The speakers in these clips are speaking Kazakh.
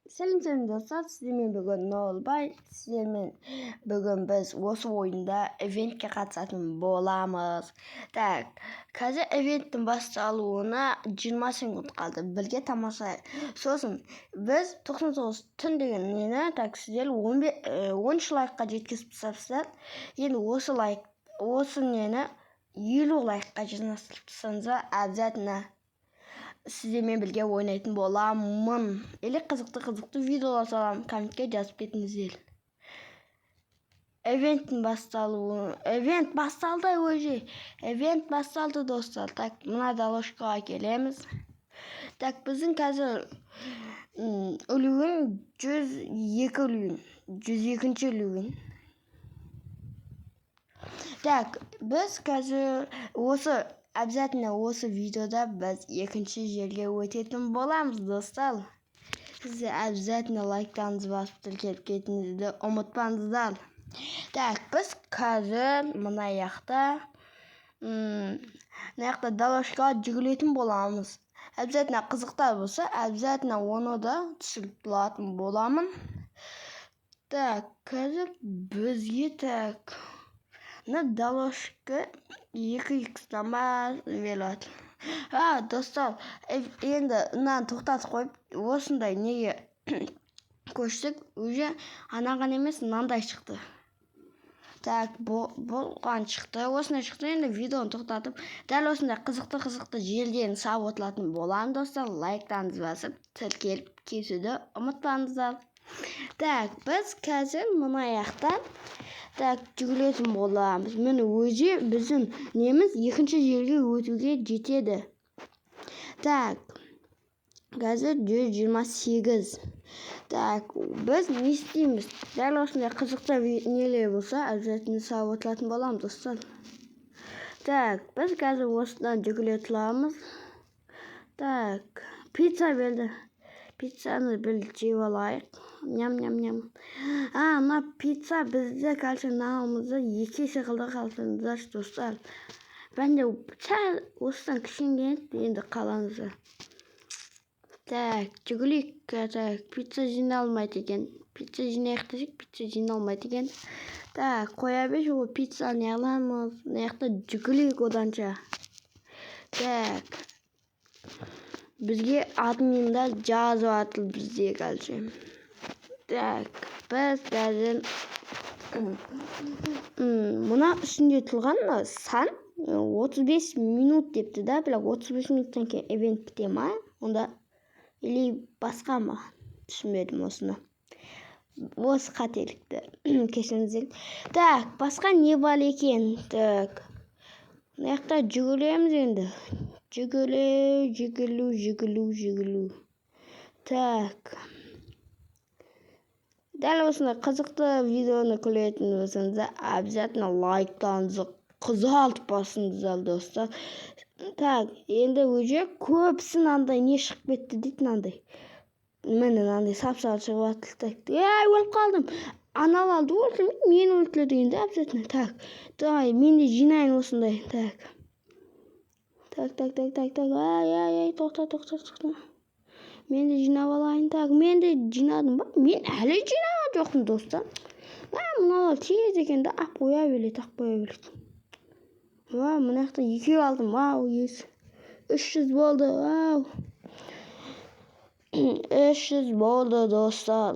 Selam dostlar, sizlerмен бүгін Нолбай. Sizlerмен бүгін біз осы ойында ивентке қатысатын боламыз. Так, қазір ивенттің басталуына 20 секунд қалды. Бірге тамашалайық. Сосын біз 99 түн деген нені, так, сіздер 10 лайкқа жеткізіп тастапсыздар. Енді осы нені 50 лайкқа жинастырсаңыздар, обязательно сіздермен бірге ойнайтын боламын. Или қызықты видеолар саламын, комментке жазып кетіңіздер. Ивент басталды уже. Ивент басталды достар. Так, мына дорожкаға келеміз. Так, біздің қазір үлгін 102 үлгін. 102-ші үлгін. Так, біз қазір обязательно осы видеода біз екінші жерге өтетін боламыз, достар. Сіздер обязательно лайктарыңызды басып тіркеліп кетіңізді ұмытпаңыздар. Так, біз қазір мына жақта дорожкаға жүгіретін боламыз. Обязательно қызықтар болса, обязательно оны да түсіріп тұратын боламын. Так, қазір бізге на дорожка 2х-тан беріледі. Достар, енді мынаны тоқтатып қойып, осындай неге көштік, уже анаған емес, мынандай шықты. Так, болған шықты, осындай шықты. Енді видеоны тоқтатып, дәл осындай қызықты жерден сабып отыратын боламын, достар. Лайктарыңызды басып, тіркеліп кетуді ұмытпаңыздар. Так, біз қазір мына жақтан жүгіретін боламыз. Міне өзі біздің неміз екінші жерге өтуге жетеді. Так, қазір 128. Так, біз не істейміз? Дәл осындай қызықты нелер болса, обязательно салып отыратын боламыз, достар. Так, біз қазір осыдан жүгіре тұрамыз. Так, пицца берді. Пиццаны бір жеп алайық. Ням. Мына пицца бізде қазір нағымызды 2 секілді қалсаңыздар, достар. Бәнде осыдан кішкене енді қалаңыздар. Так, жүгілейік. Так, пицца жиналмайды екен. Пицца жинайық десек, пицца жиналмайды екен. Так, қоя бер, ол пиццаны аламыз. Мына жүгілейік оданша. Так, бізге админда жазып атыл бізде қазір. Так, біз қазір мына үстінде тұрған сан 35 минут депті да, бірақ 35 минуттан кейін ивент біте ма? Онда или басқа ма? Түсінбедім осыны. Осы қателікті кешіріңіздер. Так, басқа не бар екен? Так, мына жақта жүгіреміз енді. Жүгілу. Так, дәл осындай қызықты видеоны көретін болсаңыздар, обязательно лайктарыңызды қызартып басыңыздар, достар. Так, енді уже көпсі мынандай не шығып кетті дейді, мынандай. Міне мынандай сап-сары шығып жатыр. Өліп қалдым. Аналарды өлтірмейді, мені өлтіреді дегенде обязательно. Так, давай, мен де жинайын осындай. Так. Тоқта. Мен де жинап алайын. Так, мен де жинадым ба? Мен әлі жинаған жоқпын, достар. Мыналар тез екенді ақ қоя береді. Мына жақта 2 алдым. 300 болды. 300 болды, достар.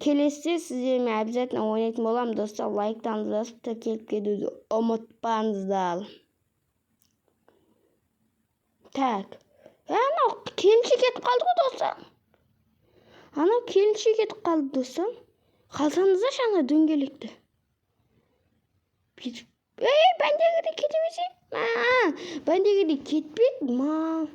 Келесіде сіздермен обязательно ойнайтын болам, достар. Лайктарыңызды басып тіркеліп кетуді ұмытпаңыздар. Так, анау келіншек кетіп қалды ғой, достар. Қалсаңыздар шана дөңгелекті. Бәндегіде кетемесе? Бәндегіде кетпеді ма?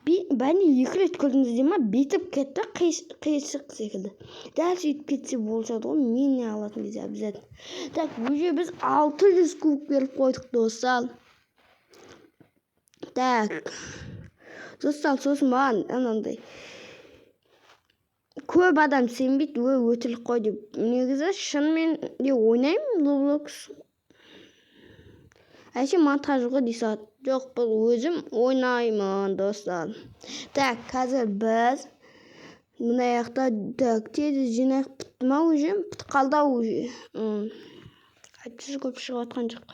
Бәнде 2 рет көрдіңізде ма? Бетіп кетті, қиысық секілді. Дәл сөйтіп кетсе болшады ғой, мен не алатын кезде обязательно. Так, уже біз 600 куб беріп қойдық, достар. Так, достар, сосын маған анандай көп адам сенбейді, өтілік қой деп. Негізі шынымен де ойнаймын Roblox. Әше монтаж ғой дейсат. Жоқ, бұл өзім ойнаймын, достар. Так, қазір біз Мына жақта так тез жинақ бітті ма уже? Бітіп қалды уже. Әйтпесе көп шығып жатқан жоқ.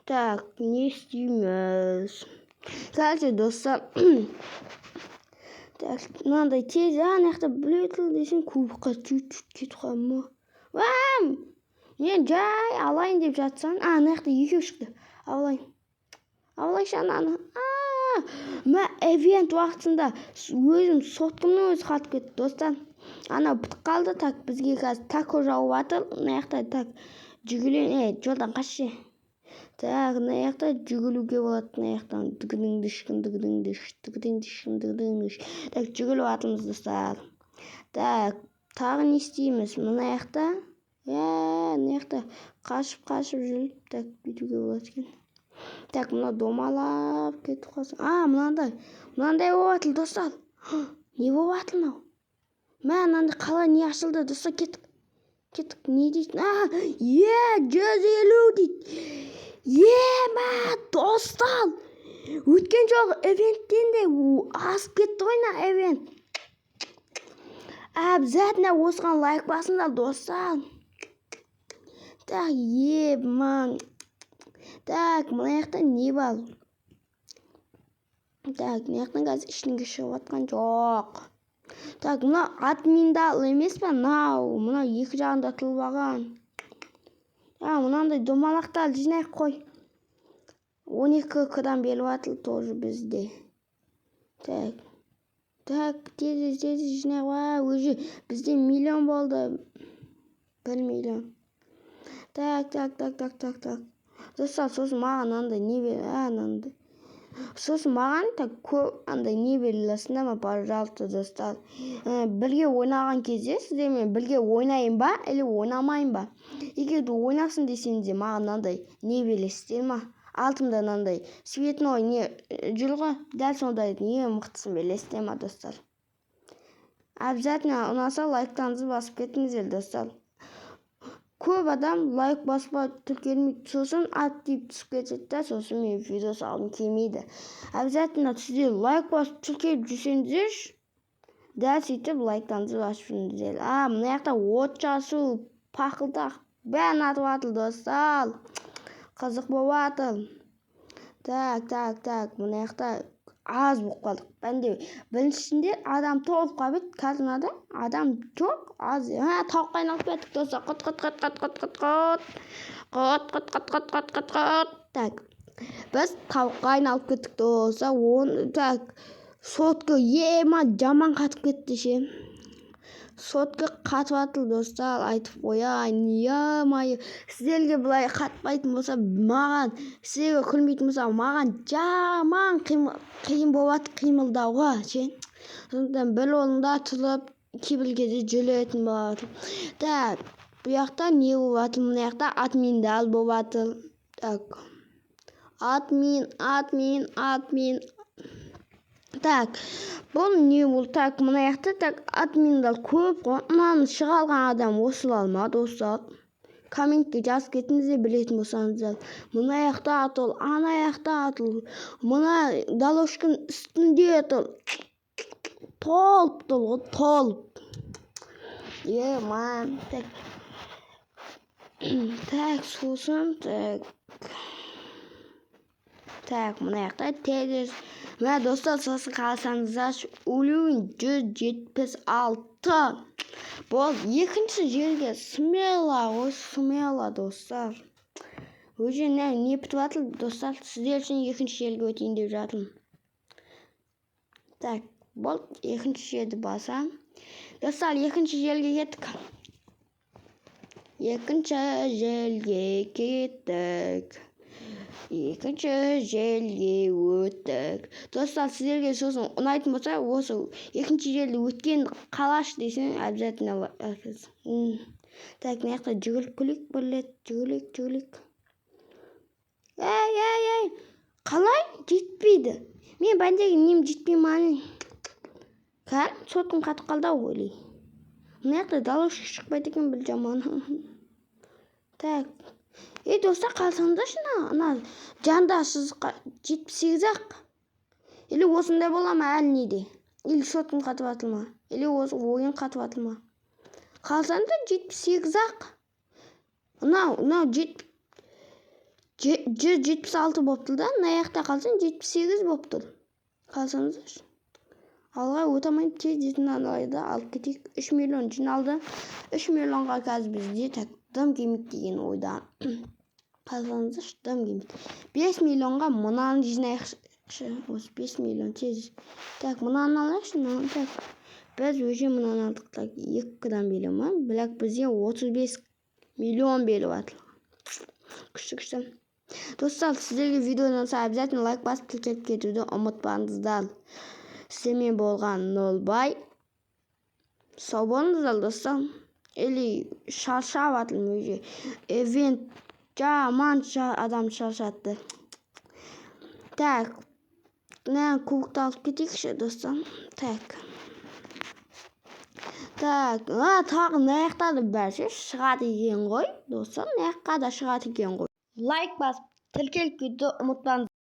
Так, не істейміз? Короче, достар. Так, мынандай тез, ана жақта білетіл десең кубыққа кетіп қалма. Мен жай алайын деп жатсаң, ана жақта екеу шықты. Алайшы ананы. Мен эвент уақытында өзім соткымның өзі қатып кетті, достар. Ана бітіп қалды, так, бізге қазір тако жауып жатыр. Мына жақта так жүгірейін, жолдан қашшы. Так, мына жақта жүгіруге болады, мына жақтан дігідіңдіш. Так, жүгіріп жатырмыз, достар. Так, тағы не істейміз? Мына жақта, мына жақта қашып жүріп, так, бүйтуге болады екен. Так, мына домалап кетіп қалсың. Мынандай болып жатыр, достар. Не болып жатыр мынау? Мынандай қалай не ашылды, достар, кеттік. Не дейді? 150 дейді. Достар. Өткен жолғы эвенттен де асып кетті ғой мына эвент. Обязательно осыған лайк басыңдар, достар. Так, Так, мына жақта не бар? Так, мына жақтан қазір ішінге шығып жатқан жоқ. Так, мына админдал емес па? Мына екі жағында тылбаған. Мынандай домалақтар жинайық қой. 12 кыдан беріп атыл тоже бізде. Так, тез жинайық. Уже бізде миллион болды. 1 миллион. Так. Достар, сосын маған андай не берді? Сосын маған так көп андай не берілесіңдер ма, пожалуйста, достар. Бірге ойнаған кезде сіздермен бірге ойнайын ба, или ойнамайын ба? Егер де ойнасын десеңіздер, маған андай не бересіздер ма? Алтымда андай светной не жүр ғой, дәл сондай не мықтысын бересіздер ма, достар? Обязательно ұнаса лайктарыңызды басып кетіңіздер, достар. Көп адам лайк баспа тіркелмейді, сосын актив түсіп кетеді, сосын мен видео салғым келмейді. Обязательно сіздер лайк басып тіркеліп жүрсеңіздер, дәл сөйтіп лайктарыңызды басып жүріңіздер. Мына жақта от жасу, пақылдақ бәрін атып жатыр, достар. Қызық болып жатыр. Так, мына жақта аз болып қалдық. Бәнде біріншісінде адам толып қалып, қазір адам жоқ, аз. Тауыққа айналып кеттік, достар. Так, біз тауыққа айналып кеттік, достар. Так, сотқа жаман қатып кетті ше. Сотқа қатып жатыр, достар, айтып қояйын. Сіздерге бұлай қатпайтын болса, сіздерге күлмейтін болса, маған жаман қиын болады қимылдауға, ше. Сондықтан бір орында тұрып, кейбір кезде жүретін болады. Так, бұл жақта не болып жатыр? Мына жақта админдал болып жатыр. Так, админ. Так, бұл не бұл? Так, мына жақта так админдал көп қой. Мынаны шыға алған адам осылар ма, достар? Комментке жазып кетіңіздер, білетін болсаңыздар. Мына жақта атыл, ана жақта атыл. Мына дорожканың үстінде атыл. Толып. Так, сосын так, мына жақта тез. Мына достар, сосын қаласаңыздар, уровень 176. Бұл екінші жерге смело, достар. Уже не бітіп жатыр, достар, сіздер үшін екінші жерге өтейін деп жатырмын. Так, бұл екінші жерді басам. Достар, екінші жерге кеттік. Екінші жерге өттік. Достар, сіздерге сосын ұнайтын болса, осы екінші жерді өткен қалаш десең, обязательно лайк. Так, мына жақта жүгіріп күлік бірлет, жүгірік. Ей, қалай жетпейді? Мен бәндегі нем жетпей маңын. Соткым қатып қалды ойлай. Мына жақта дорожка шықпайды екен, бір жаман. Так. Достар, қалсаңдаршы ана жанда сызыққа 78-ақ. Или осындай бола ма әлі неде? или шотым қатып атылма, или осы ойын қатып атылма. Қалсаңда 78 ақ. Мынау 176 бопты да, мына жақта қалсаң 78 бопты. Қалсаңыздаршы. Алға өтамай тез айды алып кетейік. 3 миллион жиналды. 3 миллионға қазір бізде так дым келмейді деген ойда. Қалсаңыздаршы, дым келмейді. 5 миллионға мынаны жинайықшы. Осы 5 миллион тез. Так, мынаны алайықшы. Так. Біз өже мынаны алдық. Так, 2-дан миллион ма? Бірақ бізде 35 миллион беріп атылған. Күшті. Достар, сіздерге видео ұнаса обязательно лайк басып тіркеліп кетуді ұмытпаңыздар. Сіздермен болған Нолбай. Сау болыңыздар, достар. Или шаршап атылым өже. Event жаман адам шаршатты. Так. Кубокты алып кетейікші, достар. Так. Так, тағы наяқтады бәрше шығады екен ғой, достар. Наяққа да шығады екен ғой. Лайк басып, тіркеліп кетуді ұмытпаңыз.